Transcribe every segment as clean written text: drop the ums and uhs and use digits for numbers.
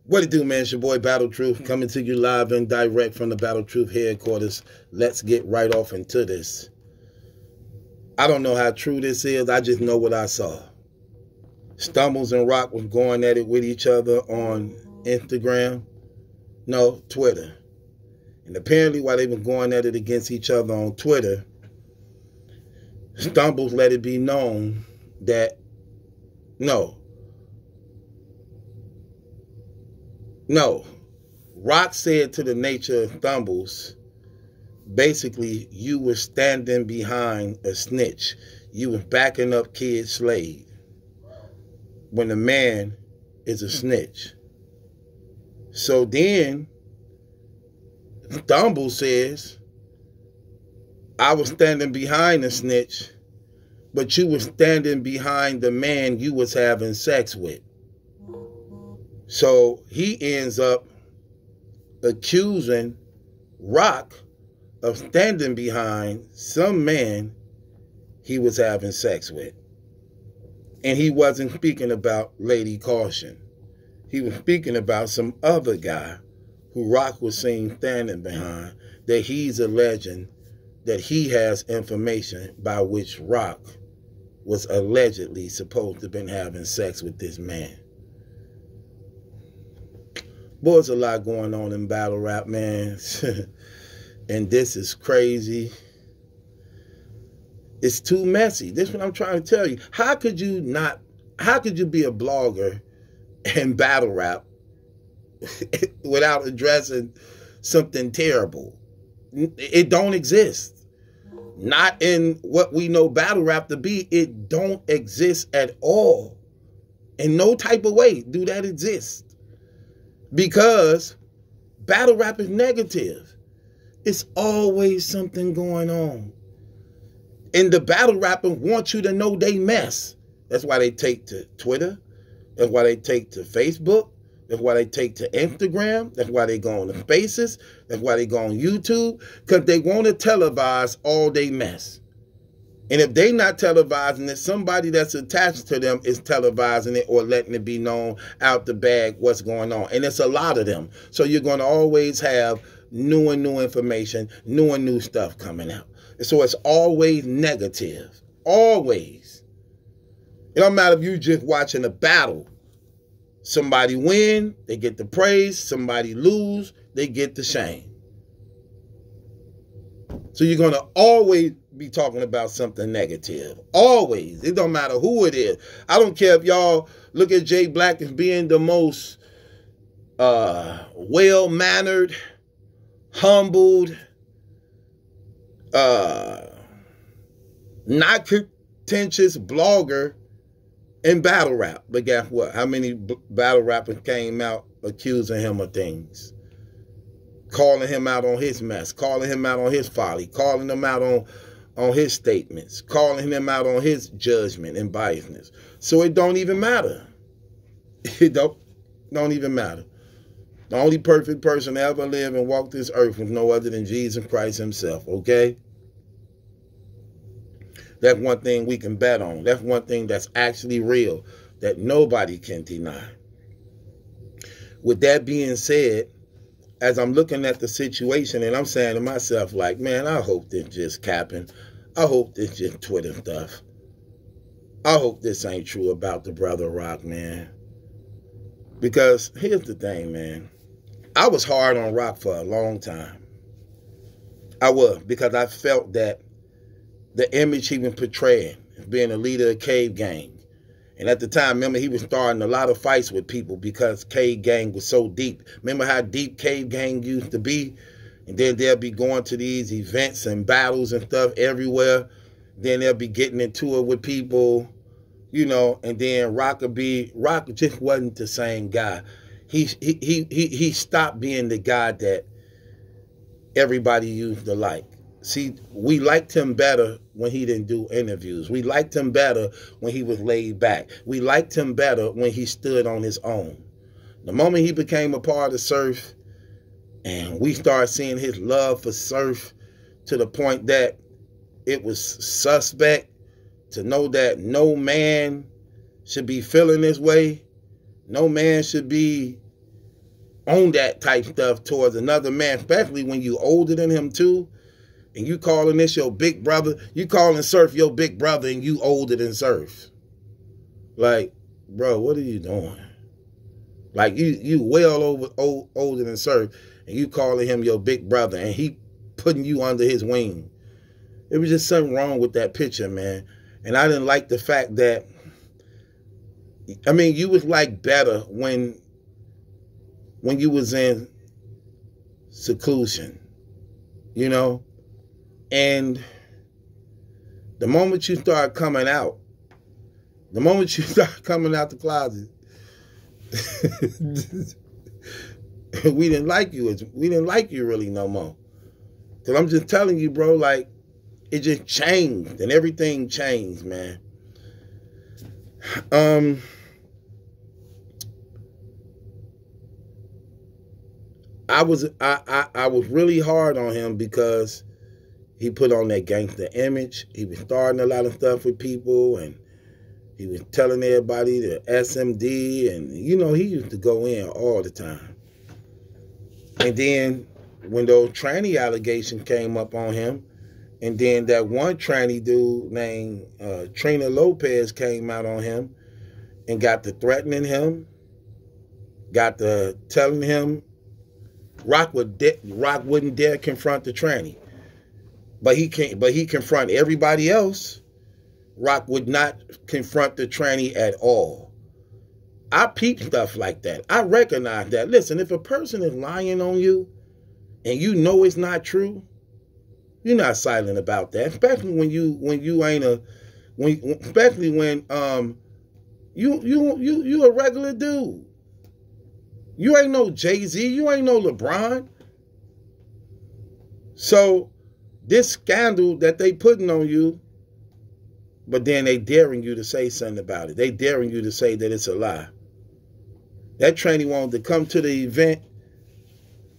What it do, man? It's your boy Battle Truth coming to you live and direct from the Battle Truth headquarters. Let's get right off into this. I don't know how true this is. I just know what I saw. Stumbles and Rock was going at it with each other on Instagram. No, Twitter. And apparently while they were going at it against each other on Twitter, Stumbles let it be known that No. Rock said to the nature of Stumbles, basically, you were standing behind a snitch. You were backing up Kid Slade when a man is a snitch. So then, Stumbles says, I was standing behind a snitch, but you were standing behind the man you was having sex with. So he ends up accusing Rock of standing behind some man he was having sex with. And he wasn't speaking about Lady Caution. He was speaking about some other guy who Rock was seen standing behind, that he's alleging that he has information by which Rock was allegedly supposed to have been having sex with this man. Boy, there's a lot going on in battle rap, man. And this is crazy. It's too messy. This is what I'm trying to tell you. How could you be a blogger and battle rap without addressing something terrible? It don't exist. Not in what we know battle rap to be. It don't exist at all. In no type of way do that exist. Because battle rap is negative. It's always something going on. And the battle rappers want you to know they mess. That's why they take to Twitter. That's why they take to Facebook. That's why they take to Instagram. That's why they go on the Spaces. That's why they go on YouTube. Because they want to televise all they mess. And if they not televising it, somebody that's attached to them is televising it or letting it be known out the bag what's going on. And it's a lot of them. So you're going to always have new and new information, new and new stuff coming out. So it's always negative. Always. It don't matter if you're just watching a battle. Somebody win, they get the praise. Somebody lose, they get the shame. So you're going to always be talking about something negative. Always. It don't matter who it is. I don't care if y'all look at Jay Black as being the most well-mannered, humbled, not contentious blogger in battle rap. But guess what? How many battle rappers came out accusing him of things? Calling him out on his mess, calling him out on his folly, calling him out on his statements, calling him out on his judgment and biasness. So it don't even matter. It don't even matter. The only perfect person to ever live and walk this earth was no other than Jesus Christ himself, okay? That's one thing we can bet on. That's one thing that's actually real, that nobody can deny. With that being said, as I'm looking at the situation and I'm saying to myself, like, man, I hope this just capping. I hope this just Twitter stuff. I hope this ain't true about the brother Rock, man. Because here's the thing, man. I was hard on Rock for a long time. I was, because I felt that the image he was portraying, being a leader of Cave Gang. And at the time, remember, he was starting a lot of fights with people because Cave Gang was so deep. Remember how deep Cave Gang used to be? And then they'll be going to these events and battles and stuff everywhere. Then they'll be getting into it with people, you know, and then Rock just wasn't the same guy. He stopped being the guy that everybody used to like. See, we liked him better when he didn't do interviews. We liked him better when he was laid back. We liked him better when he stood on his own. The moment he became a part of Surf, and we started seeing his love for Surf to the point that it was suspect to know that no man should be feeling this way. No man should be on that type stuff towards another man, especially when you older than him too, and you calling this your big brother, you calling Surf your big brother and you older than Surf. Like, bro, what are you doing? Like, you well older than Surf, and you calling him your big brother, and he putting you under his wing. It was just something wrong with that picture, man. And I didn't like the fact that, I mean, you was like better when you was in seclusion, you know? And the moment you start coming out, the closet, we didn't like you. We didn't like you really no more. Because I'm just telling you, bro, like, it just changed and everything changed, man. I was really hard on him because he put on that gangster image. He was starting a lot of stuff with people, and he was telling everybody the SMD, and you know, he used to go in all the time. And then when those tranny allegations came up on him, and then that one tranny dude named Trina Lopez came out on him and got to threatening him, got to telling him Rock wouldn't dare confront the tranny. But he confront everybody else. Rock would not confront the tranny at all. I peep stuff like that. I recognize that. Listen, if a person is lying on you and you know it's not true, you're not silent about that. Especially when you ain't especially when you a regular dude. You ain't no Jay-Z. You ain't no LeBron. So this scandal that they putting on you, but then they daring you to say something about it. They daring you to say that it's a lie. That tranny wanted to come to the event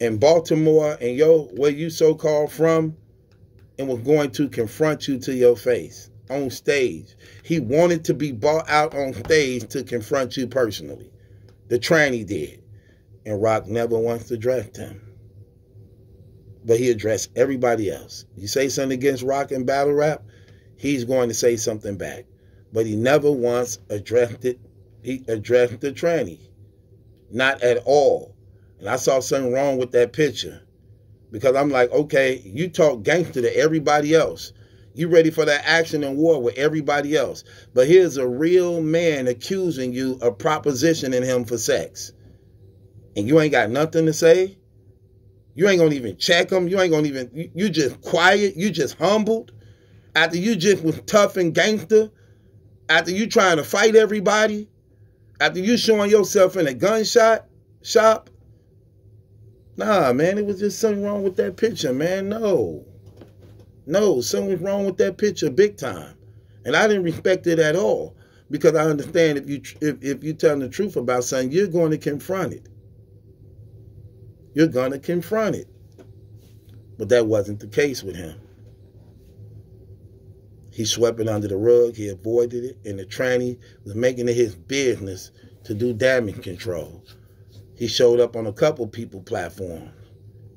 in Baltimore and where you so-called from, and was going to confront you to your face on stage. He wanted to be brought out on stage to confront you personally. The tranny did. And Rock never once addressed him. But he addressed everybody else. You say something against Rock in battle rap, he's going to say something back. But he never once addressed it. He addressed the tranny. Not at all. And I saw something wrong with that picture. Because I'm like, okay, you talk gangster to everybody else. You ready for that action and war with everybody else. But here's a real man accusing you of propositioning him for sex. And you ain't got nothing to say. You ain't going to even check him. You ain't going to even, you just quiet. You just humbled. After you just was tough and gangster. After you trying to fight everybody. After you showing yourself in a gunshot shop. Nah, man, it was just something wrong with that picture, man. No, something's wrong with that picture big time. And I didn't respect it at all. Because I understand if you telling the truth about something, you're going to confront it. You're going to confront it. But that wasn't the case with him. He swept it under the rug. He avoided it. And the tranny was making it his business to do damage control. He showed up on a couple people platforms.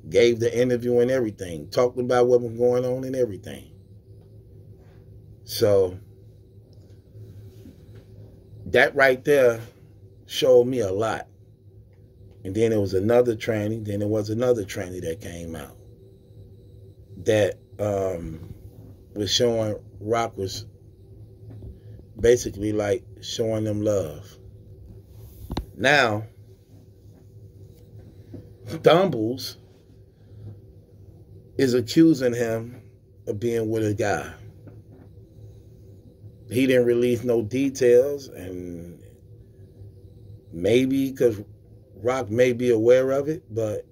Gave the interview and everything. Talked about what was going on and everything. So, that right there showed me a lot. And then there was another tranny. Then there was another tranny that came out. That was showing Rock was basically like showing them love. Now, Stumbles is accusing him of being with a guy. He didn't release no details, and maybe because Rock may be aware of it, but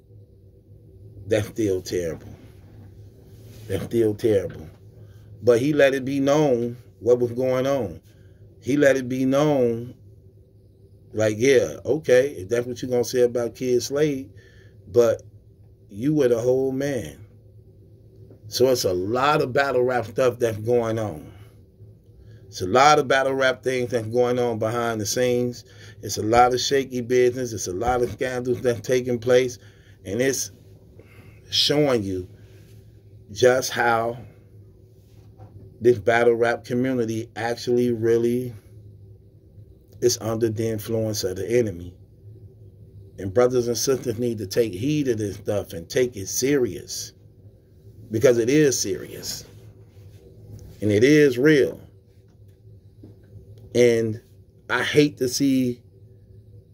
that's still terrible. That's still terrible. But he let it be known what was going on. He let it be known, like, yeah, okay, if that's what you're going to say about Kid Slade, but you were the whole man. So it's a lot of battle rap stuff that's going on. It's a lot of battle rap things that's going on behind the scenes. It's a lot of shaky business. It's a lot of scandals that's taking place. And it's showing you just how this battle rap community actually really is under the influence of the enemy. And brothers and sisters need to take heed of this stuff and take it serious. Because it is serious. And it is real. And I hate to see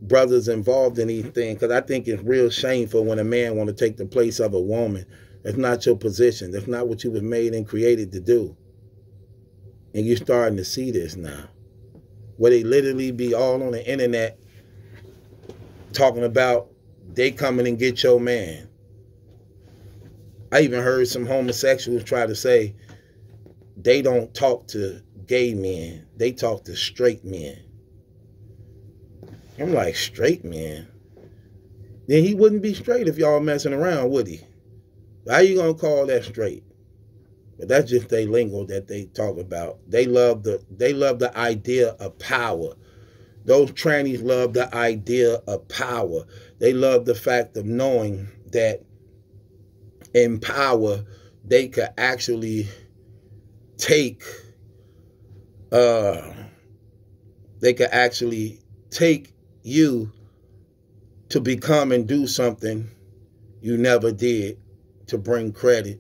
brothers involved in these things, because I think it's real shameful when a man want to take the place of a woman. That's not your position. That's not what you were made and created to do. And you're starting to see this now, where they literally be all on the internet talking about they coming and get your man. I even heard some homosexuals try to say they don't talk to gay men. They talk to straight men. I'm like, straight men? Then he wouldn't be straight if y'all messing around, would he? How you gonna call that straight? But that's just their lingo that they talk about. They love the idea of power. Those trannies love the idea of power. They love the fact of knowing that in power they could actually take you to become and do something you never did to bring credit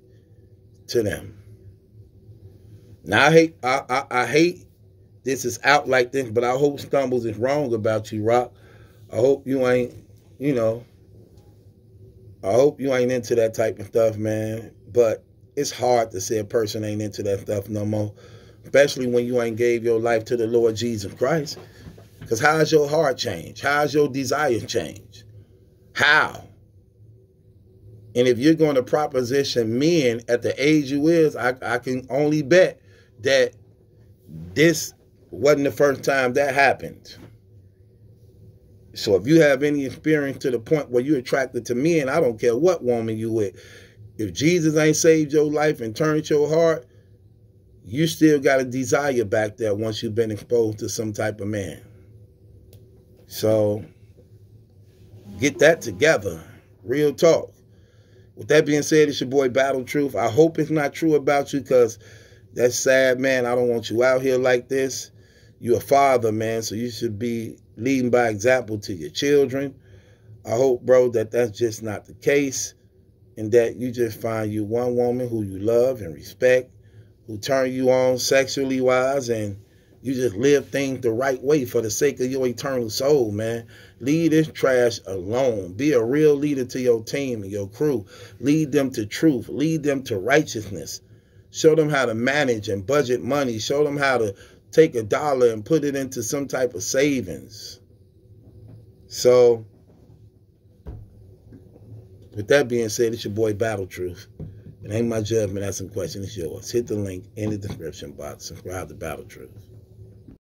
to them. Now I hate this is out like this, but I hope Stumbles is wrong about you, Rock. I hope you ain't, I hope you ain't into that type of stuff, man. But it's hard to say a person ain't into that stuff no more, especially when you ain't gave your life to the Lord Jesus Christ. Because how's your heart change? How's your desires change? How? And if you're going to proposition men at the age you is, I can only bet that this wasn't the first time that happened. So if you have any experience to the point where you're attracted to men, I don't care what woman you with. If Jesus ain't saved your life and turned your heart, you still got a desire back there once you've been exposed to some type of man. So get that together. Real talk. With that being said, it's your boy Battle Truth. I hope it's not true about you, because that's sad, man. I don't want you out here like this. You're a father, man, so you should be leading by example to your children. I hope, bro, that that's just not the case, and that you just find you one woman who you love and respect, who turn you on sexually wise, and you just live things the right way for the sake of your eternal soul, man. Leave this trash alone. Be a real leader to your team and your crew. Lead them to truth. Lead them to righteousness. Show them how to manage and budget money. Show them how to take $1 and put it into some type of savings. So, with that being said, it's your boy Battle Truth. It ain't my judgment, that's some question, it's yours. Hit the link in the description box. Subscribe to Battle Truth.